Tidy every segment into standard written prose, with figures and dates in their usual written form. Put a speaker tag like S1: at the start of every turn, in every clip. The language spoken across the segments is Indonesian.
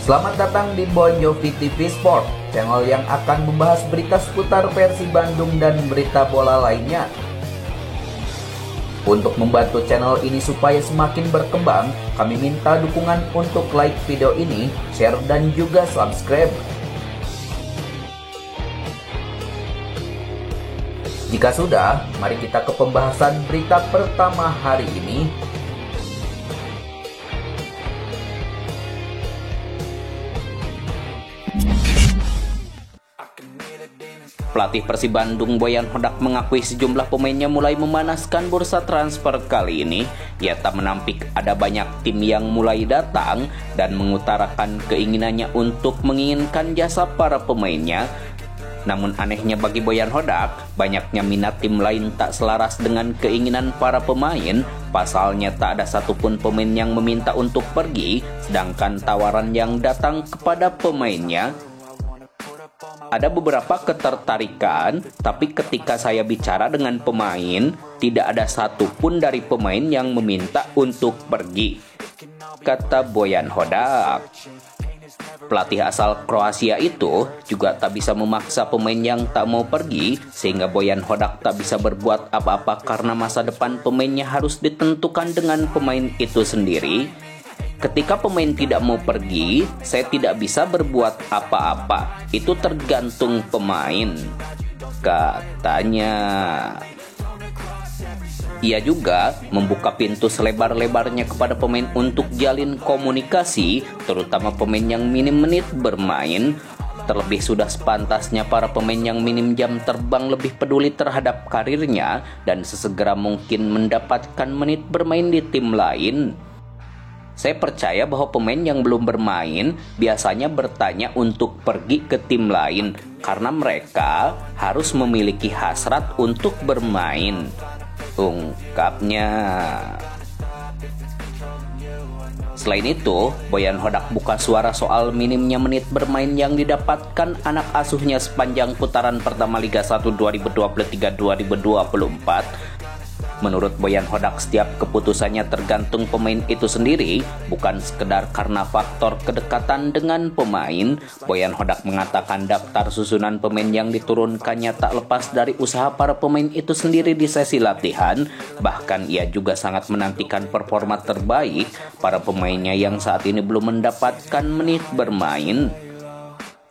S1: Selamat datang di Bon Jovi TV Sport, channel yang akan membahas berita seputar Persib Bandung dan berita bola lainnya. Untuk membantu channel ini supaya semakin berkembang, kami minta dukungan untuk like video ini, share dan juga subscribe. Jika sudah, mari kita ke pembahasan berita pertama hari ini. Pelatih Persib Bandung Boyan Hodak mengakui sejumlah pemainnya mulai memanaskan bursa transfer kali ini. Ia tak menampik ada banyak tim yang mulai datang dan mengutarakan keinginannya untuk menginginkan jasa para pemainnya. Namun anehnya bagi Boyan Hodak, banyaknya minat tim lain tak selaras dengan keinginan para pemain. Pasalnya tak ada satupun pemain yang meminta untuk pergi, sedangkan tawaran yang datang kepada pemainnya ada beberapa ketertarikan, tapi ketika saya bicara dengan pemain, tidak ada satupun dari pemain yang meminta untuk pergi, kata Boyan Hodak. Pelatih asal Kroasia itu juga tak bisa memaksa pemain yang tak mau pergi, sehingga Boyan Hodak tak bisa berbuat apa-apa karena masa depan pemainnya harus ditentukan dengan pemain itu sendiri. Ketika pemain tidak mau pergi, saya tidak bisa berbuat apa-apa. Itu tergantung pemain, katanya. Ia juga membuka pintu selebar-lebarnya kepada pemain untuk jalin komunikasi, terutama pemain yang minim menit bermain. Terlebih sudah sepantasnya para pemain yang minim jam terbang lebih peduli terhadap karirnya dan sesegera mungkin mendapatkan menit bermain di tim lain. Saya percaya bahwa pemain yang belum bermain biasanya bertanya untuk pergi ke tim lain karena mereka harus memiliki hasrat untuk bermain, ungkapnya. Selain itu, Boyan Hodak buka suara soal minimnya menit bermain yang didapatkan anak asuhnya sepanjang putaran pertama Liga 1 2023-2024. Menurut Boyan Hodak, setiap keputusannya tergantung pemain itu sendiri, bukan sekedar karena faktor kedekatan dengan pemain. Boyan Hodak mengatakan daftar susunan pemain yang diturunkannya tak lepas dari usaha para pemain itu sendiri di sesi latihan. Bahkan ia juga sangat menantikan performa terbaik para pemainnya yang saat ini belum mendapatkan menit bermain.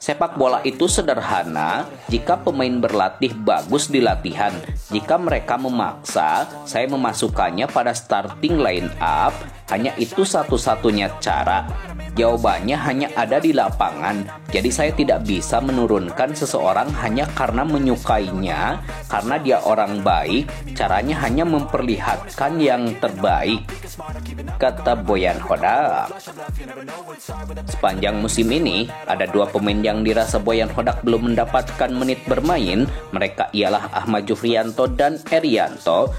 S1: Sepak bola itu sederhana, jika pemain berlatih bagus di latihan. Jika mereka memaksa, saya memasukkannya pada starting line up, hanya itu satu-satunya cara. Jawabannya hanya ada di lapangan, jadi saya tidak bisa menurunkan seseorang hanya karena menyukainya, karena dia orang baik, caranya hanya memperlihatkan yang terbaik, kata Boyan Hodak. Sepanjang musim ini, ada dua pemain yang dirasa Boyan Hodak belum mendapatkan menit bermain, mereka ialah Ahmad Jufrianto dan Erianto.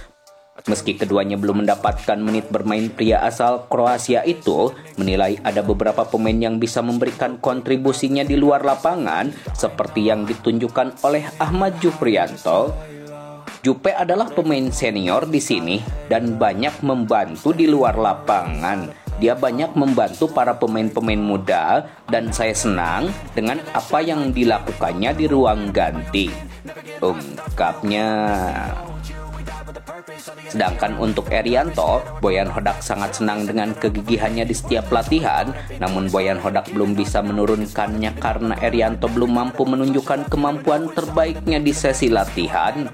S1: Meski keduanya belum mendapatkan menit bermain, pria asal Kroasia itu menilai ada beberapa pemain yang bisa memberikan kontribusinya di luar lapangan, seperti yang ditunjukkan oleh Ahmad Jufrianto. Jupe adalah pemain senior di sini dan banyak membantu di luar lapangan. Dia banyak membantu para pemain-pemain muda dan saya senang dengan apa yang dilakukannya di ruang ganti, ungkapnya. Sedangkan untuk Erianto, Boyan Hodak sangat senang dengan kegigihannya di setiap latihan, namun Boyan Hodak belum bisa menurunkannya karena Erianto belum mampu menunjukkan kemampuan terbaiknya di sesi latihan.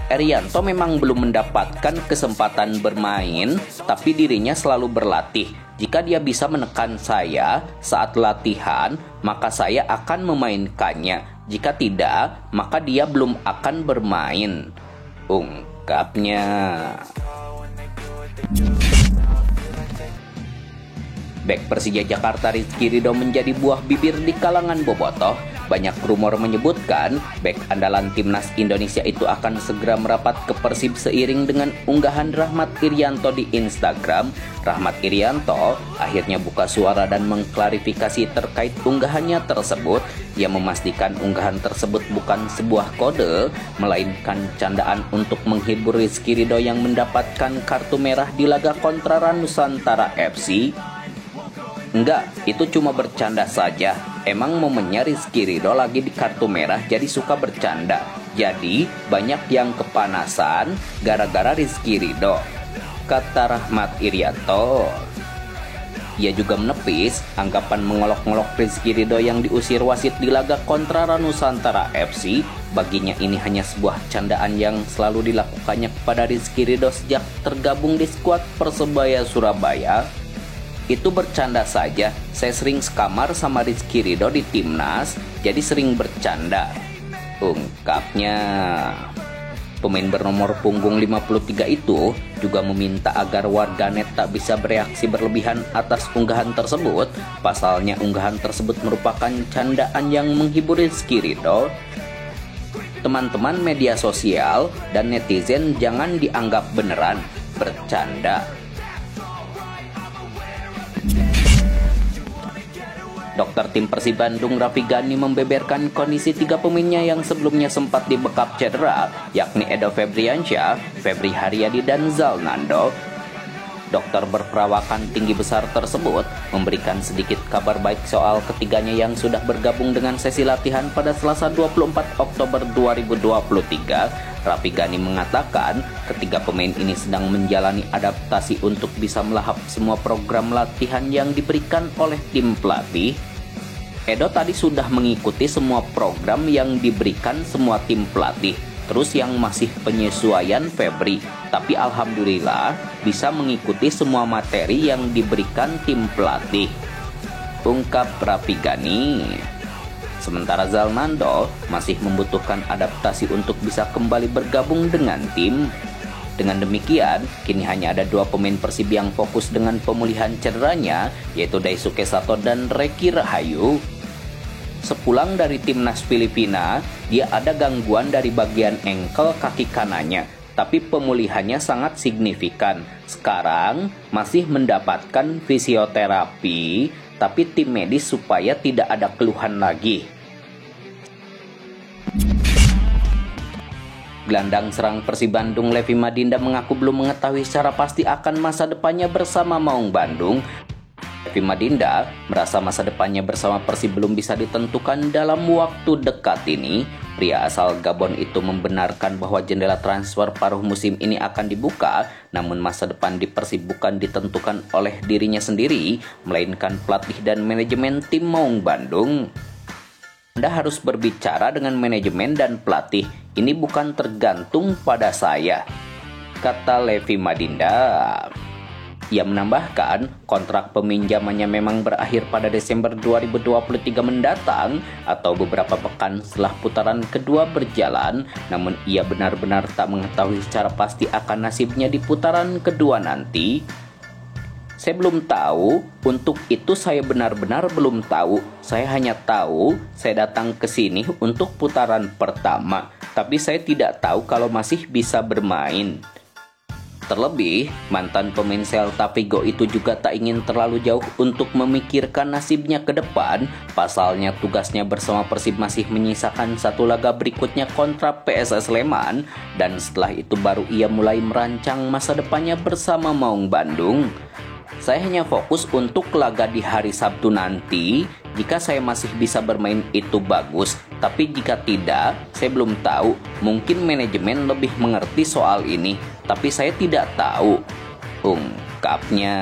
S1: Erianto memang belum mendapatkan kesempatan bermain, tapi dirinya selalu berlatih. Jika dia bisa menekan saya saat latihan, maka saya akan memainkannya. Jika tidak, maka dia belum akan bermain, ungkapnya. Bek Persija Jakarta Rizky Ridho menjadi buah bibir di kalangan bobotoh. Banyak rumor menyebutkan bek andalan timnas Indonesia itu akan segera merapat ke Persib seiring dengan unggahan Rahmat Irianto di Instagram. Rahmat Irianto akhirnya buka suara dan mengklarifikasi terkait unggahannya tersebut. Ia memastikan unggahan tersebut bukan sebuah kode, melainkan candaan untuk menghibur Rizky Ridho yang mendapatkan kartu merah di laga kontra Nusantara FC. Enggak, itu cuma bercanda saja. Emang momennya Rizky Ridho lagi di kartu merah jadi suka bercanda. Jadi banyak yang kepanasan gara-gara Rizky Ridho, kata Rahmat Irianto. Ia juga menepis anggapan mengolok-ngolok Rizky Ridho yang diusir wasit di laga kontra Nusantara FC. Baginya ini hanya sebuah candaan yang selalu dilakukannya kepada Rizky Ridho sejak tergabung di skuad Persebaya Surabaya. Itu bercanda saja, saya sering sekamar sama Rizky Ridho di timnas, jadi sering bercanda, ungkapnya. Pemain bernomor punggung 53 itu juga meminta agar warganet tak bisa bereaksi berlebihan atas unggahan tersebut. Pasalnya unggahan tersebut merupakan candaan yang menghibur Rizky Ridho. Teman-teman media sosial dan netizen jangan dianggap beneran, bercanda. Dokter tim Persib Bandung Raffi Ghani membeberkan kondisi 3 pemainnya yang sebelumnya sempat dibekap cedera, yakni Edo Febriansyah, Febri Haryadi, dan Zalnando. Dokter berperawakan tinggi besar tersebut memberikan sedikit kabar baik soal ketiganya yang sudah bergabung dengan sesi latihan pada Selasa 24 Oktober 2023. Raffi Ghani mengatakan ketiga pemain ini sedang menjalani adaptasi untuk bisa melahap semua program latihan yang diberikan oleh tim pelatih. Edo tadi sudah mengikuti semua program yang diberikan semua tim pelatih. Terus yang masih penyesuaian Febri, tapi alhamdulillah bisa mengikuti semua materi yang diberikan tim pelatih, ungkap Raffi Ghani. Sementara Zalnando masih membutuhkan adaptasi untuk bisa kembali bergabung dengan tim. Dengan demikian, kini hanya ada 2 pemain Persib yang fokus dengan pemulihan cederanya, yaitu Daisuke Sato dan Reki Rahayu. Sepulang dari timnas Filipina, dia ada gangguan dari bagian engkel kaki kanannya, tapi pemulihannya sangat signifikan. Sekarang masih mendapatkan fisioterapi, tapi tim medis supaya tidak ada keluhan lagi. Gelandang serang Persib Bandung Levi Madinda mengaku belum mengetahui secara pasti akan masa depannya bersama Maung Bandung. Levi Madinda merasa masa depannya bersama Persib belum bisa ditentukan dalam waktu dekat ini. Pria asal Gabon itu membenarkan bahwa jendela transfer paruh musim ini akan dibuka, namun masa depan di Persib bukan ditentukan oleh dirinya sendiri, melainkan pelatih dan manajemen tim Maung Bandung. Anda harus berbicara dengan manajemen dan pelatih, ini bukan tergantung pada saya, kata Levi Madinda. Ia menambahkan, kontrak peminjamannya memang berakhir pada Desember 2023 mendatang atau beberapa pekan setelah putaran kedua berjalan, namun ia benar-benar tak mengetahui secara pasti akan nasibnya di putaran kedua nanti. Saya belum tahu, untuk itu saya benar-benar belum tahu. Saya hanya tahu saya datang ke sini untuk putaran pertama, tapi saya tidak tahu kalau masih bisa bermain. Terlebih, mantan pemain Celta Vigo itu juga tak ingin terlalu jauh untuk memikirkan nasibnya ke depan. Pasalnya tugasnya bersama Persib masih menyisakan 1 laga berikutnya kontra PSS Sleman, dan setelah itu baru ia mulai merancang masa depannya bersama Maung Bandung. Saya hanya fokus untuk laga di hari Sabtu nanti. Jika saya masih bisa bermain itu bagus, tapi jika tidak, saya belum tahu. Mungkin manajemen lebih mengerti soal ini, tapi saya tidak tahu, ungkapnya.